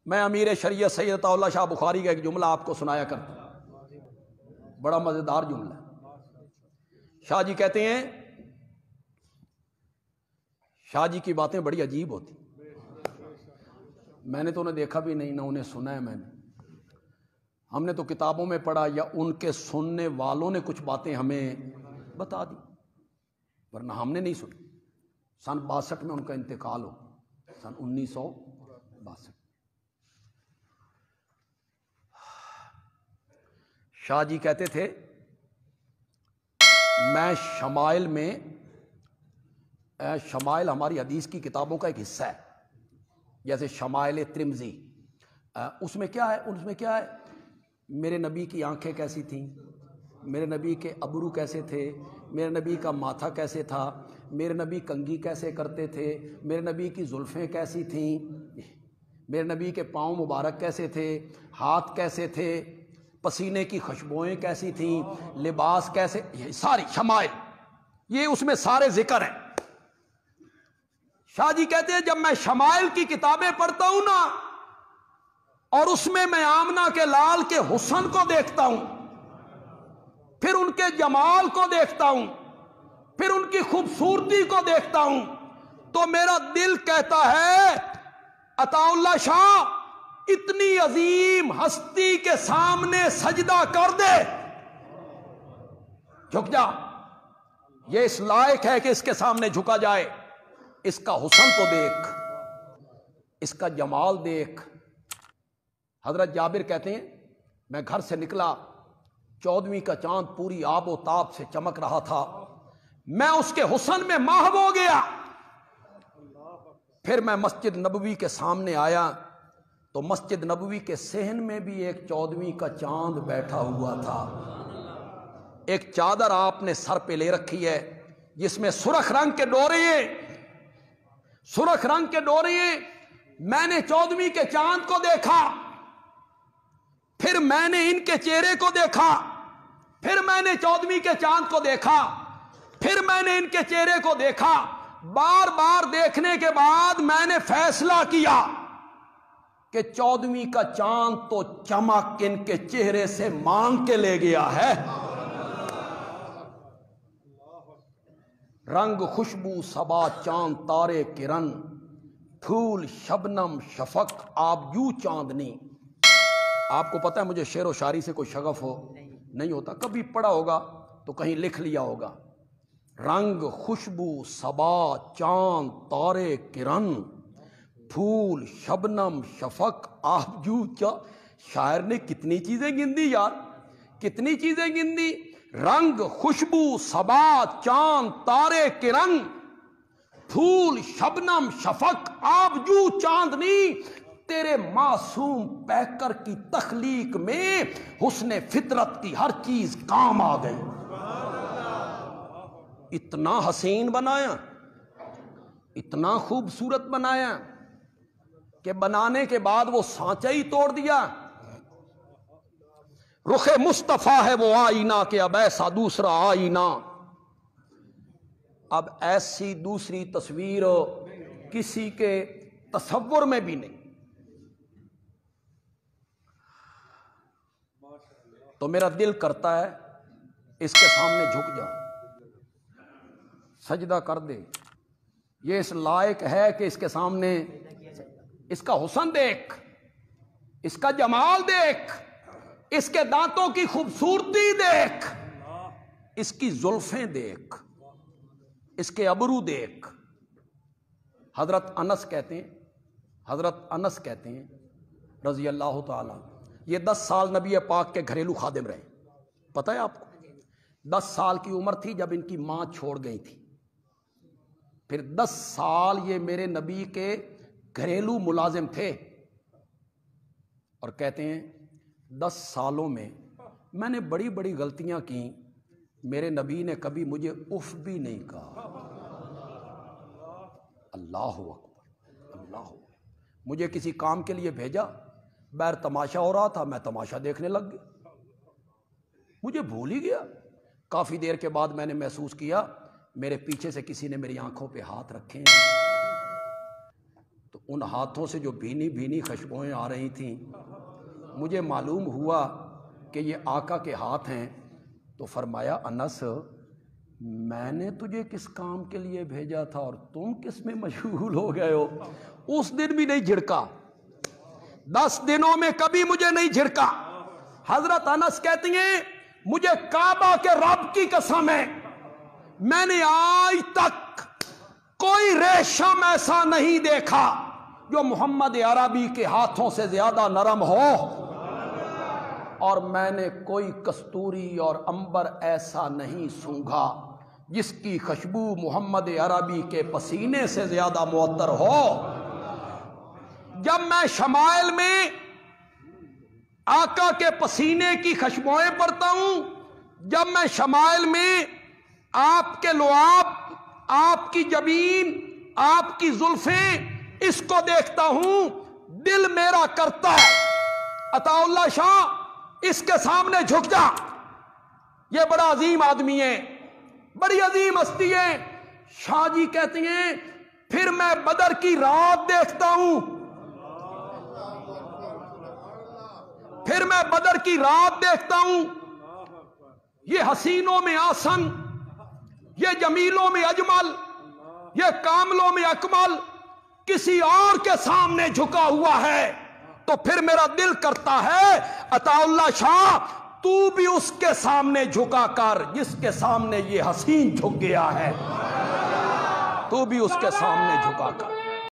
میں امیر شریعت سید عطا اللہ شاہ بخاری کا ایک جملہ آپ کو سنایا کرتا ہوں، بڑا مزیدار جملہ ہے۔ شاہ جی کہتے ہیں، شاہ جی کی باتیں بڑی عجیب ہوتی، میں نے تو انہیں دیکھا بھی نہیں، نہ انہیں سنا ہے میں نے، ہم نے تو کتابوں میں پڑھا یا ان کے سننے والوں نے کچھ باتیں ہمیں بتا دی، ورنہ ہم نے نہیں سنی۔ سن 62 میں ان کا انتقال ہو، سن 1962۔ شاہ جی کہتے تھے میں شمائل میں، شمائل ہماری حدیث کی کتابوں کا ایک حصہ ہے، جیسے شمائل ترمذی، اس میں کیا ہے میرے نبی کی آنکھیں کیسی تھیں، میرے نبی کے ابرو کیسے تھے، میرے نبی کا ماتھا کیسے تھا، میرے نبی کنگھی کیسے کرتے تھے، میرے نبی کی زلفیں کیسی تھیں، میرے نبی کے پاؤں مبارک کیسے تھے، ہاتھ کیسے تھے، پسینے کی خوشبوئیں کیسی تھیں، لباس کیسے، یہ ساری شمائل، یہ اس میں سارے ذکر ہیں۔ شاہ جی کہتے ہیں جب میں شمائل کی کتابیں پڑھتا ہوں نا، اور اس میں آمنہ کے لال کے حسن کو دیکھتا ہوں، پھر ان کے جمال کو دیکھتا ہوں، پھر ان کی خوبصورتی کو دیکھتا ہوں، تو میرا دل کہتا ہے عطا اللہ شاہ اتنی عظیم ہستی کے سامنے سجدہ کر دے، جھک جا، یہ اس لائق ہے کہ اس کے سامنے جھکا جائے۔ اس کا حسن تو دیکھ، اس کا جمال دیکھ۔ حضرت جابر کہتے ہیں میں گھر سے نکلا، 14ویں کا چاند پوری آب و تاب سے چمک رہا تھا، میں اس کے حسن میں محو ہو گیا۔ پھر میں مسجد نبوی کے سامنے آیا تو مسجد نبوی کے صحن میں بھی ایک 14ویں کا چاند بیٹھا ہوا تھا۔ ایک چادر آپ نے سر پہ لے رکھی ہے جس میں سرخ رنگ کے ڈورے ہیں، سرخ رنگ کے ڈورے ہیں۔ میں نے 14ویں کے چاند کو دیکھا، پھر میں نے ان کے چہرے کو دیکھا، پھر میں نے 14ویں کے چاند کو دیکھا، پھر میں نے ان کے چہرے کو دیکھا۔ بار بار دیکھنے کے بعد میں نے فیصلہ کیا کہ 14ویں کا چاند تو چمک ان کے چہرے سے مانگ کے لے گیا ہے۔ رنگ خوشبو صبا چاند تارے کرن، پھول شبنم شفق آبجو چاندنی۔ آپ کو پتہ ہے مجھے شعر و شاعری سے کوئی شغف ہو نہیں ہوتا، کبھی پڑھا ہوگا تو کہیں لکھ لیا ہوگا۔ رنگ خوشبو صبا چاند تارے کرن، پھول شبنم شفق آبجو شاعر نے کتنی چیزیں گن دی یار، کتنی چیزیں گن دی۔ رنگ خوشبو صبا چاند تارے کرن، پھول شبنم شفق آبجو چاندنی۔ تیرے معصوم پیکر کی تخلیق میں حسن فطرت کی ہر چیز کام آ گئی۔ اتنا حسین بنایا، اتنا خوبصورت بنایا کہ بنانے کے بعد وہ سانچہ ہی توڑ دیا۔ رخ مصطفیٰ ہے وہ آئینہ کہ اب ایسا دوسرا آئینہ، اب ایسی دوسری تصویر کسی کے تصور میں بھی نہیں۔ تو میرا دل کرتا ہے اس کے سامنے جھک جا، سجدہ کر دے، یہ اس لائق ہے کہ اس کے سامنے، اس کا حسن دیکھ، اس کا جمال دیکھ، اس کے دانتوں کی خوبصورتی دیکھ، اس کی زلفیں دیکھ، اس کے ابرو دیکھ۔ حضرت انس کہتے ہیں رضی اللہ تعالی، یہ 10 سال نبی پاک کے گھریلو خادم رہے، پتہ ہے آپ کو؟ 10 سال کی عمر تھی جب ان کی ماں چھوڑ گئی تھی، پھر 10 سال یہ میرے نبی کے گھریلو ملازم تھے، اور کہتے ہیں 10 سالوں میں میں نے بڑی بڑی غلطیاں کی، میرے نبی نے کبھی مجھے اف بھی نہیں کہا۔ اللہ اکبر، اللہ اکبر۔ مجھے کسی کام کے لیے بھیجا، باہر تماشا ہو رہا تھا، میں تماشا دیکھنے لگ گیا، مجھے بھول ہی گیا۔ کافی دیر کے بعد میں نے محسوس کیا میرے پیچھے سے کسی نے میری آنکھوں پہ ہاتھ رکھے ہیں، تو ان ہاتھوں سے جو بھینی بھینی خوشبوئیں آ رہی تھیں، مجھے معلوم ہوا کہ یہ آقا کے ہاتھ ہیں۔ تو فرمایا انس میں نے تجھے کس کام کے لیے بھیجا تھا اور تم کس میں مشغول ہو گئے ہو؟ اس دن بھی نہیں جھڑکا، 10 دنوں میں کبھی مجھے نہیں جھڑکا۔ حضرت انس کہتی ہیں مجھے کعبہ کے رب کی قسم ہے میں نے آج تک کوئی ریشم ایسا نہیں دیکھا جو محمد عربی کے ہاتھوں سے زیادہ نرم ہو، اور میں نے کوئی کستوری اور عنبر ایسا نہیں سونگھا جس کی خوشبو محمد عربی کے پسینے سے زیادہ معطر ہو۔ جب میں شمائل میں آقا کے پسینے کی خوشبوئیں پڑھتا ہوں، جب میں شمائل میں آپ کے لعاب، آپ کی جبین، آپ کی زلفیں، اس کو دیکھتا ہوں، دل میرا کرتا ہے عطا اللہ شاہ اس کے سامنے جھک جا، یہ بڑا عظیم آدمی ہے، بڑی عظیم ہستی ہے۔ شاہ جی کہتے ہیں پھر میں بدر کی رات دیکھتا ہوں، پھر میں بدر کی رات دیکھتا ہوں، یہ حسینوں میں آسن، یہ جمیلوں میں اجمل، یہ کاملوں میں اکمل کسی اور کے سامنے جھکا ہوا ہے، تو پھر میرا دل کرتا ہے عطا اللہ شاہ تو بھی اس کے سامنے جھکا کر جس کے سامنے یہ حسین جھک گیا ہے، تو بھی اس کے سامنے جھکا کر۔